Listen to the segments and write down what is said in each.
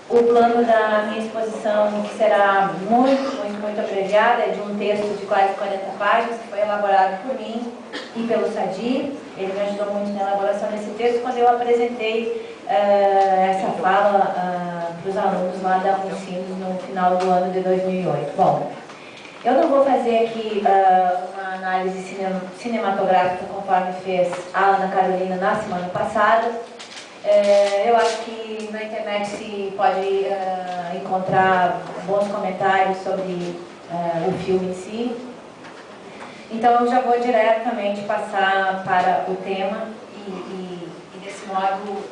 O plano da minha exposição, que será muito abreviada, é de um texto de quase 40 páginas, que foi elaborado por mim e pelo Sadi. Ele me ajudou muito na elaboração desse texto quando eu apresentei essa fala para os alunos lá da Unicinos no final do ano de 2008. Bom, eu não vou fazer aqui uma análise cinematográfica conforme fez a Ana Carolina na semana passada. Eu acho que na internet se pode encontrar bons comentários sobre o filme em si. Então eu já vou diretamente passar para o tema e desse modo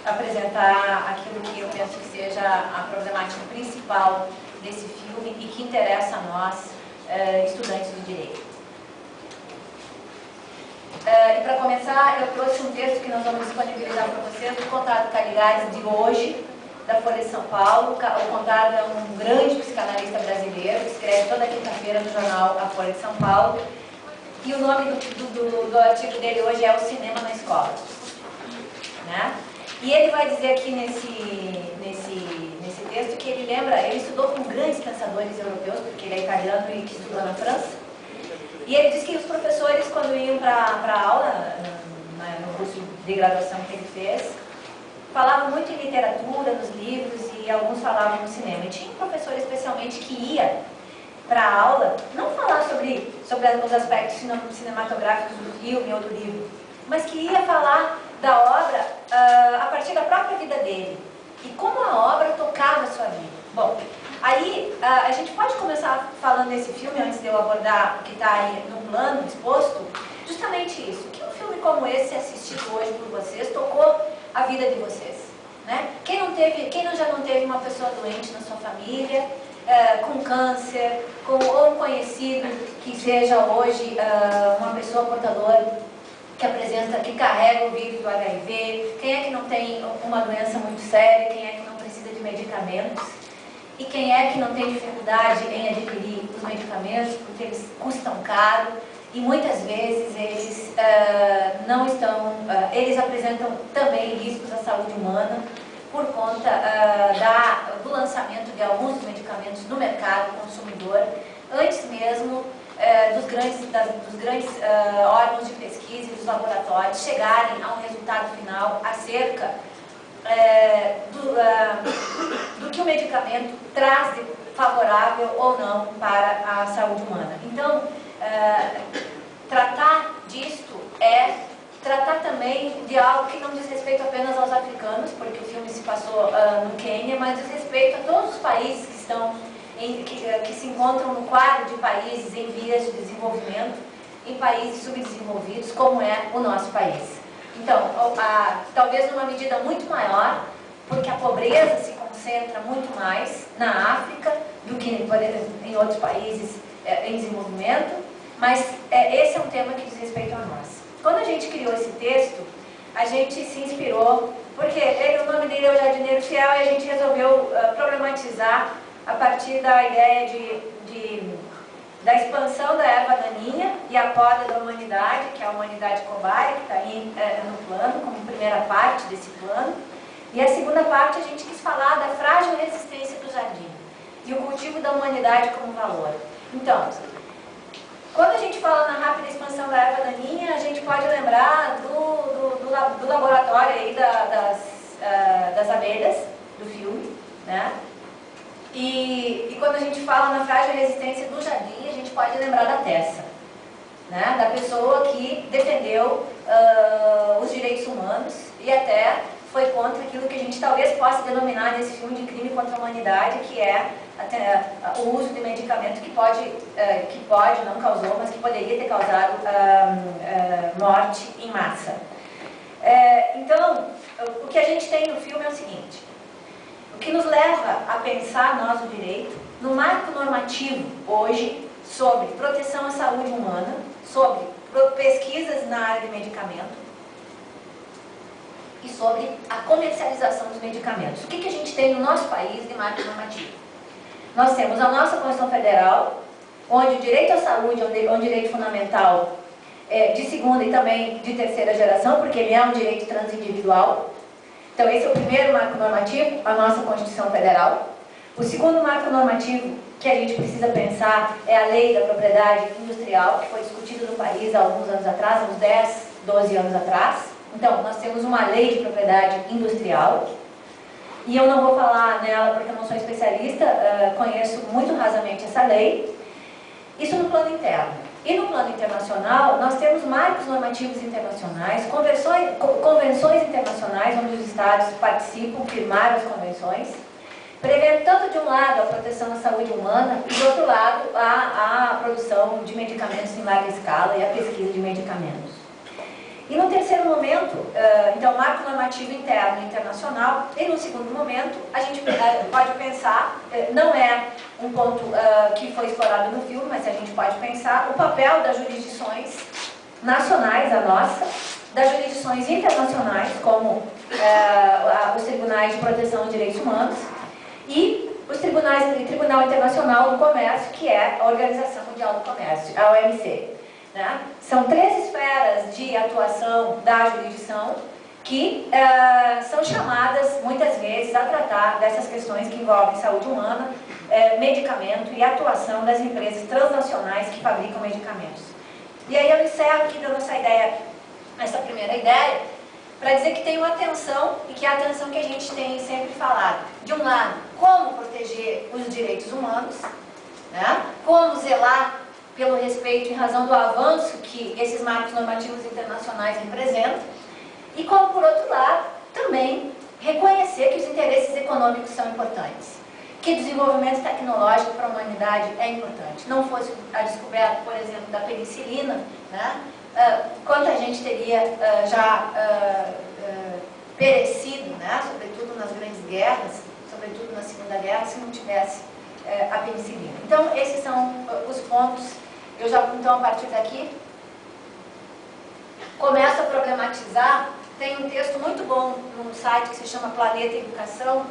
apresentar aquilo que eu penso que seja a problemática principal desse filme e que interessa a nós, estudantes do direito. E para começar, eu trouxe um texto que nós vamos disponibilizar para vocês do Conrado Caligares de hoje, da Folha de São Paulo. O Conrado é um grande psicanalista brasileiro, que escreve toda quinta-feira no jornal A Folha de São Paulo. E o nome do artigo dele hoje é O Cinema na Escola. Né? E ele vai dizer aqui nesse texto que ele estudou com grandes pensadores europeus, porque ele é italiano e que estudou na França. E ele diz que os professores, quando iam para a aula, no curso de graduação que ele fez, falavam muito em literatura, nos livros, e alguns falavam no cinema. E tinha um professor especialmente que ia para a aula não falar sobre os aspectos cinematográficos do filme ou do livro, mas que ia falar da obra a partir da própria vida dele e como a obra tocava a sua vida. Bom, aí a gente pode começar falando desse filme, antes de eu abordar o que está aí no plano exposto, justamente isso. Que um filme como esse, assistido hoje por vocês, tocou a vida de vocês, né? Quem já não teve uma pessoa doente na sua família, com câncer, ou um conhecido que seja hoje uma pessoa portadora que carrega o vírus do HIV? Quem é que não tem uma doença muito séria? Quem é que não precisa de medicamentos? E quem é que não tem dificuldade em adquirir os medicamentos, porque eles custam caro e muitas vezes eles apresentam também riscos à saúde humana por conta do lançamento de alguns medicamentos no mercado consumidor, antes mesmo dos grandes órgãos de pesquisa e dos laboratórios chegarem a um resultado final acerca do que o medicamento traz de favorável ou não para a saúde humana. Então, tratar disto é tratar também de algo que não diz respeito apenas aos africanos, porque o filme se passou no Quênia, mas diz respeito a todos os países que se encontram no quadro de países em vias de desenvolvimento, em países subdesenvolvidos, como é o nosso país. Então, talvez numa medida muito maior, porque a pobreza se concentra muito mais na África do que, por exemplo, em outros países em desenvolvimento, mas esse é um tema que diz respeito a nós. Quando a gente criou esse texto, a gente se inspirou, porque o nome dele é O Jardineiro Fiel, e a gente resolveu problematizar a partir da ideia da expansão da erva daninha e a poda da humanidade, que é a humanidade cobaia, que está aí no plano, como primeira parte desse plano. E a segunda parte a gente quis falar da frágil resistência do jardim e o cultivo da humanidade como valor. Então, quando a gente fala na rápida expansão da erva daninha, a gente pode lembrar do laboratório aí das abelhas, do filme, né? E quando a gente fala na frágil resistência do jardim, a gente pode lembrar da Tessa, né? Da pessoa que defendeu os direitos humanos e até foi contra aquilo que a gente talvez possa denominar nesse filme de crime contra a humanidade, que é o uso de medicamento que pode, não causou, mas que poderia ter causado morte em massa. Então, o que a gente tem no filme é o seguinte: o que nos leva a pensar, nós, o direito, no marco normativo hoje sobre proteção à saúde humana, sobre pesquisas na área de medicamento e sobre a comercialização dos medicamentos. O que a gente tem no nosso país de marco normativo? Nós temos a nossa Constituição Federal, onde o direito à saúde é um direito fundamental de segunda e também de terceira geração, porque ele é um direito transindividual. Então, esse é o primeiro marco normativo, a nossa Constituição Federal. O segundo marco normativo que a gente precisa pensar é a Lei da Propriedade Industrial, que foi discutida no país há alguns anos atrás, uns 10, 12 anos atrás. Então, nós temos uma lei de propriedade industrial, e eu não vou falar nela porque eu não sou especialista, conheço muito rasamente essa lei. Isso no plano interno. E no plano internacional, nós temos marcos normativos internacionais, convenções internacionais, onde os Estados participam, firmaram as convenções, prevendo tanto de um lado a proteção à saúde humana e do outro lado a produção de medicamentos em larga escala e a pesquisa de medicamentos. E no terceiro momento, então, marco normativo interno e internacional, e no segundo momento, a gente pode pensar, não é um ponto que foi explorado no filme, mas a gente pode pensar o papel das jurisdições nacionais, a nossa, das jurisdições internacionais, como os tribunais de proteção de direitos humanos, e os Tribunal Internacional do Comércio, que é a Organização Mundial do Comércio, a OMC. Né? São 3 esferas de atuação da jurisdição que são chamadas, muitas vezes, a tratar dessas questões que envolvem saúde humana, medicamento e atuação das empresas transnacionais que fabricam medicamentos. E aí eu encerro aqui dando essa primeira ideia, para dizer que tem uma atenção, e que é a atenção que a gente tem sempre falado. De um lado, como proteger os direitos humanos, né? Como zelar pelo respeito em razão do avanço que esses marcos normativos internacionais representam, e como, por outro lado, também reconhecer que os interesses econômicos são importantes, que o desenvolvimento tecnológico para a humanidade é importante. Não fosse a descoberta, por exemplo, da penicilina, né? Quanta gente teria perecido, né? Sobretudo nas grandes guerras, sobretudo na Segunda Guerra, se não tivesse a penicilina. Então, esses são os pontos. Eu já, então, a partir daqui, começo a problematizar. Tem um texto muito bom num site que se chama Planeta Educação,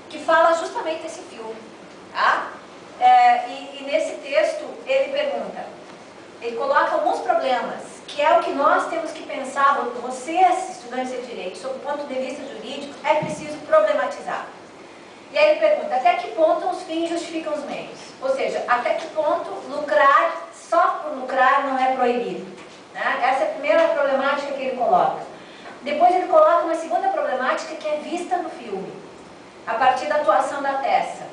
que fala justamente desse filme. Tá? E nesse texto, ele pergunta, ele coloca alguns problemas, que é o que nós temos que pensar, vocês, estudantes de direito, sob o ponto de vista jurídico, é preciso problematizar. E aí ele pergunta, até que ponto os fins justificam os meios? Ou seja, até que ponto lucrar, só por lucrar, não é proibido? Né? Essa é a primeira problemática que ele coloca. Depois ele coloca uma segunda problemática que é vista no filme, a partir da atuação da Tessa.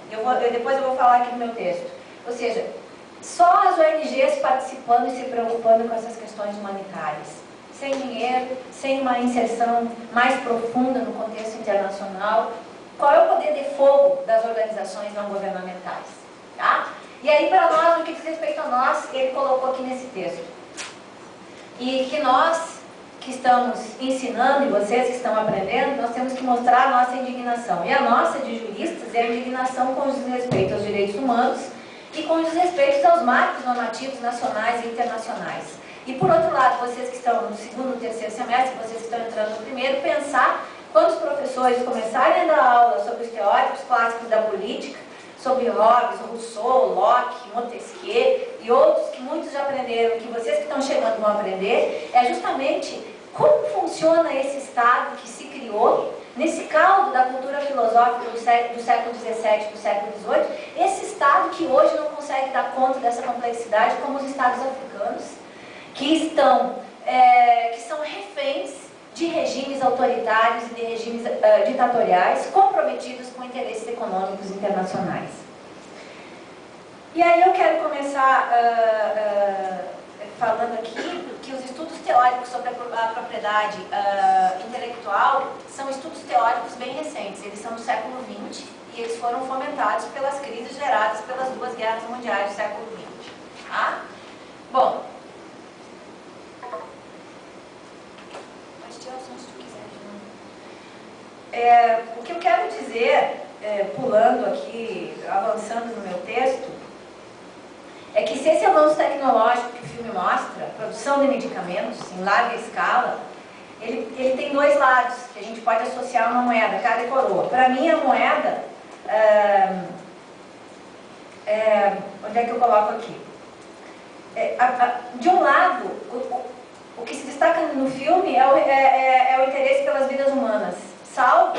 Depois eu vou falar aqui no meu texto. Ou seja, só as ONGs participando e se preocupando com essas questões humanitárias, sem dinheiro, sem uma inserção mais profunda no contexto internacional. Qual é o poder de fogo das organizações não governamentais? Tá? E aí, para nós, no que diz respeito a nós, ele colocou aqui nesse texto. E que nós, que estamos ensinando, e vocês que estão aprendendo, nós temos que mostrar a nossa indignação. E a nossa, de juristas, é a indignação com os desrespeitos aos direitos humanos e com os desrespeitos aos marcos normativos nacionais e internacionais. E, por outro lado, vocês que estão no segundo e terceiro semestre, vocês que estão entrando no primeiro, pensar, quando os professores começarem a dar aula sobre os teóricos clássicos da política, sobre Hobbes, Rousseau, Locke, Montesquieu e outros que muitos já aprenderam, que vocês que estão chegando vão aprender, é justamente como funciona esse Estado que se criou nesse caldo da cultura filosófica do século XVII e do século XVIII, esse Estado que hoje não consegue dar conta dessa complexidade, como os Estados africanos, que são reféns de regimes autoritários e de regimes ditatoriais comprometidos com interesses econômicos internacionais. E aí eu quero começar falando aqui que os estudos teóricos sobre a propriedade intelectual são estudos teóricos bem recentes. Eles são do século XX e eles foram fomentados pelas crises geradas pelas 2 guerras mundiais do século XX. Tá? Bom, o que eu quero dizer, pulando aqui, avançando no meu texto, é que se esse avanço tecnológico que o filme mostra, produção de medicamentos em larga escala, ele tem 2 lados, que a gente pode associar a uma moeda, cada coroa. Para mim, a moeda, onde é que eu coloco aqui? De um lado, o que se destaca no filme é o interesse pelas vidas humanas, salvo